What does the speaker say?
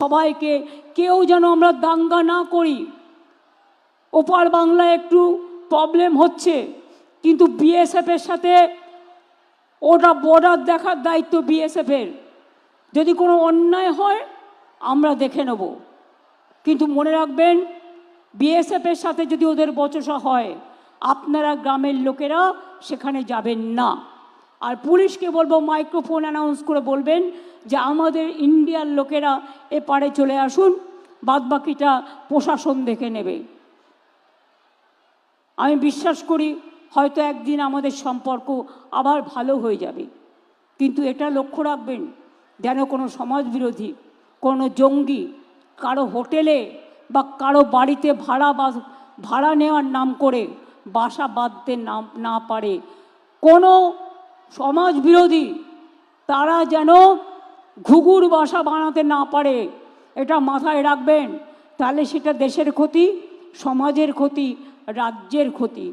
সবাইকে কেউ যেন আমরা দাঙ্গা না করি। ওপার বাংলায় একটু প্রবলেম হচ্ছে, কিন্তু বিএসএফের সাথে ওটা বর্ডার দেখার দায়িত্ব বিএসএফের। যদি কোনো অন্যায় হয় আমরা দেখে নেব, কিন্তু মনে রাখবেন বিএসএফের সাথে যদি ওদের বচসা হয় আপনারা গ্রামের লোকেরা সেখানে যাবেন না। আর পুলিশকে বলবো মাইক্রোফোন অ্যানাউন্স করে বলবেন যে আমাদের ইন্ডিয়ার লোকেরা এপারে চলে আসুন, বাদবাকিটা প্রশাসন দেখে নেবে। আমি বিশ্বাস করি হয়তো একদিন আমাদের সম্পর্ক আবার ভালো হয়ে যাবে, কিন্তু এটা লক্ষ্য রাখবেন যেন কোনো সমাজবিরোধী, কোনো জঙ্গি কারো হোটেলে বা কারো বাড়িতে ভাড়া নেওয়ার নাম করে বাসা বাঁধতে না পারে। কোনো সমাজবিরোধী তারা যেন ঘুঘুর বাসা বানাতে না পারে, এটা মাথায় রাখবেন। তাহলে সেটা দেশের ক্ষতি, সমাজের ক্ষতি, রাজ্যের ক্ষতি।